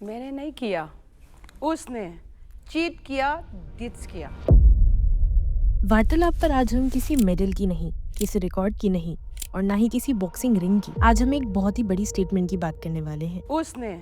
मैंने नहीं किया, उसने चीट किया, डिट्स किया। वार्तालाप पर आज हम किसी मेडल की नहीं, किसी रिकॉर्ड की नहीं और ना ही किसी बॉक्सिंग रिंग की। आज हम एक बहुत ही बड़ी स्टेटमेंट की बात करने वाले हैं। उसने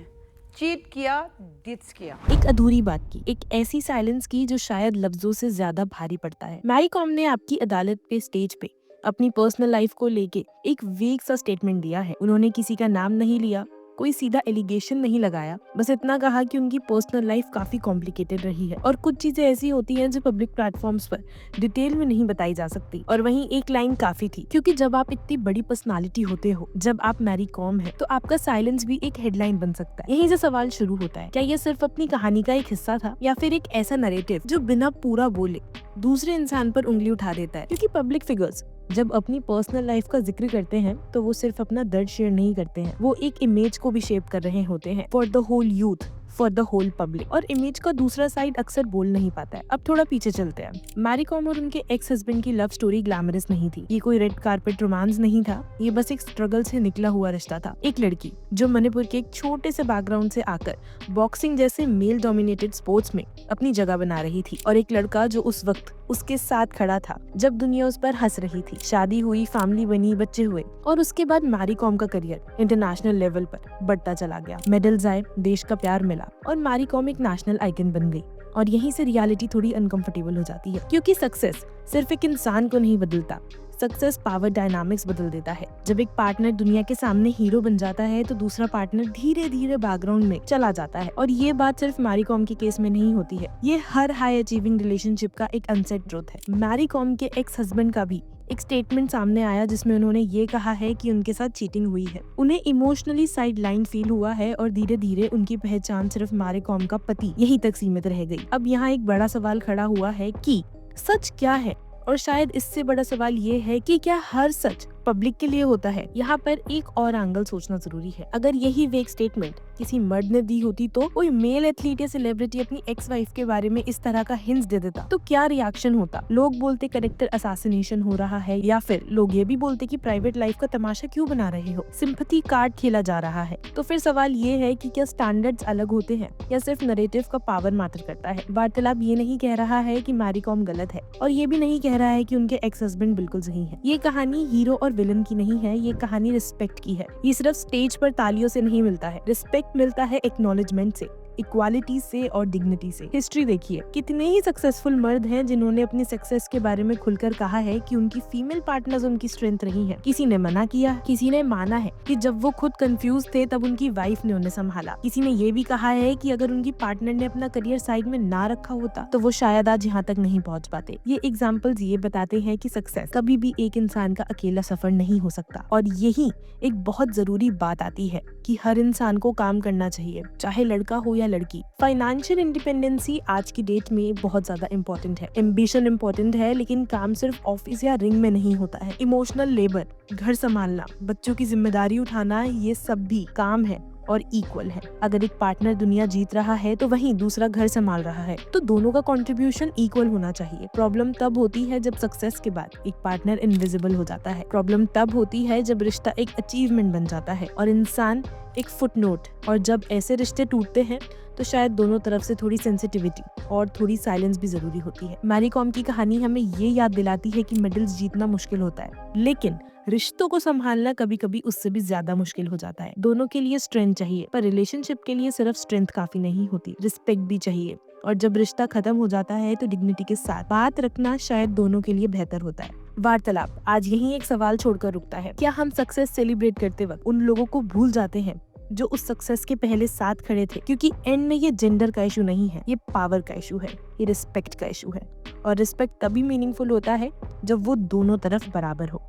चीट किया, डिट्स किया। एक अधूरी बात की, एक ऐसी साइलेंस की जो शायद लफ्जों से ज्यादा भारी पड़ता है। मैरी कॉम ने आपकी अदालत पे स्टेज पे अपनी पर्सनल लाइफ को लेके एक वेग सा स्टेटमेंट दिया है। उन्होंने किसी का नाम नहीं लिया, कोई सीधा एलिगेशन नहीं लगाया, बस इतना कहा कि उनकी पर्सनल लाइफ काफी कॉम्प्लिकेटेड रही है और कुछ चीजें ऐसी होती हैं जो पब्लिक प्लेटफॉर्म्स पर डिटेल में नहीं बताई जा सकती। और वहीं एक लाइन काफी थी, क्योंकि जब आप इतनी बड़ी पर्सनालिटी होते हो, जब आप मैरी कॉम है, तो आपका साइलेंस भी एक हेडलाइन बन सकता है। यहीं से सवाल शुरू होता है, क्या ये सिर्फ अपनी कहानी का एक हिस्सा था या फिर एक ऐसा नरेटिव जो बिना पूरा बोले दूसरे इंसान पर उंगली उठा देता है? क्योंकि पब्लिक फिगर्स जब अपनी पर्सनल लाइफ का जिक्र करते हैं तो वो सिर्फ अपना दर्द शेयर नहीं करते हैं, वो एक इमेज को भी शेप कर रहे होते हैं for the whole youth, for the whole public. और इमेज का दूसरा साइड अक्सर बोल नहीं पाता है। अब थोड़ा पीछे चलते हैं। मैरी कॉम और उनके एक्स हस्बैंड की लव स्टोरी ग्लैमरस नहीं थी। ये कोई रेड कार्पेट रोमांस नहीं था, ये बस एक स्ट्रगल से निकला हुआ रिश्ता था। एक लड़की जो मणिपुर के एक छोटे से बैकग्राउंड से आकर बॉक्सिंग जैसे मेल डोमिनेटेड स्पोर्ट्स में अपनी जगह बना रही थी, और एक लड़का जो उस वक्त उसके साथ खड़ा था जब दुनिया उस पर हंस रही थी। शादी हुई, फैमिली बनी, बच्चे हुए, और उसके बाद मैरी कॉम का करियर इंटरनेशनल लेवल पर बढ़ता चला गया। मेडल्स आए, देश का प्यार मिला और मैरी कॉम एक नेशनल आइकन बन गई। और यहीं से रियलिटी थोड़ी अनकंफर्टेबल हो जाती है, क्योंकि सक्सेस सिर्फ एक इंसान को नहीं बदलता, सक्सेस पावर डायनामिक्स बदल देता है। जब एक पार्टनर दुनिया के सामने हीरो बन जाता है तो दूसरा पार्टनर धीरे धीरे बैकग्राउंड में चला जाता है। और ये बात सिर्फ मैरी कॉम के केस में नहीं होती है, ये हर हाई अचीविंग रिलेशनशिप का एक अनसेट ट्रुथ है। मैरी कॉम के एक्स हस्बैंड का भी एक स्टेटमेंट सामने आया जिसमें उन्होंने ये कहा है कि उनके साथ चीटिंग हुई है। उन्हें इमोशनली साइड लाइन फील हुआ है और धीरे धीरे उनकी पहचान सिर्फ मैरी कॉम का पति यही तक सीमित रह गई। अब यहाँ एक बड़ा सवाल खड़ा हुआ है कि सच क्या है, और शायद इससे बड़ा सवाल ये है कि क्या हर सच पब्लिक के लिए होता है? यहाँ पर एक और एंगल सोचना जरूरी है। अगर यही वेग स्टेटमेंट किसी मर्द ने दी होती तो कोई मेल एथलीट या सेलिब्रिटी अपनी एक्स वाइफ के बारे में इस तरह का हिंट्स दे देता तो क्या रिएक्शन होता? लोग बोलते कैरेक्टर असैसिनेशन हो रहा है, या फिर लोग ये भी बोलते कि प्राइवेट लाइफ का तमाशा क्यों बना रहे हो, सिंपैथी कार्ड खेला जा रहा है। तो फिर सवाल ये है कि क्या स्टैंडर्ड्स अलग होते हैं या सिर्फ नरेटिव का पावर मैटर करता है? वार्तालाप ये नहीं कह रहा है कि मैरी कॉम गलत है, और ये भी नहीं कह रहा है कि उनके एक्स हस्बैंड बिल्कुल सही है। ये कहानी हीरो और विलन की नहीं है, ये कहानी रिस्पेक्ट की है। ये सिर्फ स्टेज पर तालियों से नहीं मिलता है, रिस्पेक्ट मिलता है एक्नॉलेजमेंट से, इक्वालिटी से और डिग्निटी से। हिस्ट्री देखिए, कितने ही सक्सेसफुल मर्द हैं जिन्होंने अपनी सक्सेस के बारे में खुलकर कहा है कि उनकी फीमेल पार्टनर्स उनकी स्ट्रेंथ रही हैं। किसी ने मना किया, किसी ने माना है कि जब वो खुद कंफ्यूज थे तब उनकी वाइफ ने उन्हें संभाला। किसी ने ये भी कहा है कि अगर उनकी पार्टनर ने अपना करियर साइड में ना रखा होता तो वो शायद आज यहाँ तक नहीं पहुँच पाते। ये एग्जाम्पल्स ये बताते हैं कि सक्सेस कभी भी एक इंसान का अकेला सफर नहीं हो सकता। और यही एक बहुत जरूरी बात आती है कि हर इंसान को काम करना चाहिए, चाहे लड़का हो या लड़की। फाइनेंशियल इंडिपेंडेंसी आज की डेट में बहुत ज्यादा इम्पोर्टेंट है, एम्बिशन इम्पोर्टेंट है, लेकिन काम सिर्फ ऑफिस या रिंग में नहीं होता है। इमोशनल लेबर, घर संभालना, बच्चों की जिम्मेदारी उठाना, ये सब भी काम है और इक्वल है। अगर एक पार्टनर दुनिया जीत रहा है तो वहीं दूसरा घर संभाल रहा है, तो दोनों का कंट्रीब्यूशन इक्वल होना चाहिए। प्रॉब्लम तब होती है जब सक्सेस के बाद एक पार्टनर इनविजिबल हो जाता है। प्रॉब्लम तब होती है जब रिश्ता एक अचीवमेंट बन जाता है और इंसान एक फुटनोट। और जब ऐसे रिश्ते टूटते हैं तो शायद दोनों तरफ से थोड़ी सेंसिटिविटी और थोड़ी साइलेंस भी जरूरी होती है। मैरी कॉम की कहानी हमें ये याद दिलाती है कि मेडल्स जीतना मुश्किल होता है, लेकिन रिश्तों को संभालना कभी कभी उससे भी ज्यादा मुश्किल हो जाता है। दोनों के लिए स्ट्रेंथ चाहिए, पर रिलेशनशिप के लिए सिर्फ स्ट्रेंथ काफी नहीं होती, रिस्पेक्ट भी चाहिए। और जब रिश्ता खत्म हो जाता है तो डिग्निटी के साथ बात रखना शायद दोनों के लिए बेहतर होता है। वार्तालाप आज यही एक सवाल छोड़कर रुकता है, क्या हम सक्सेस सेलिब्रेट करते वक्त उन लोगों को भूल जाते हैं जो उस सक्सेस के पहले साथ खड़े थे? क्योंकि एंड में ये जेंडर का इशू नहीं है, ये पावर का इशू है, ये रिस्पेक्ट का इशू है। और रिस्पेक्ट तभी मीनिंगफुल होता है जब वो दोनों तरफ बराबर हो।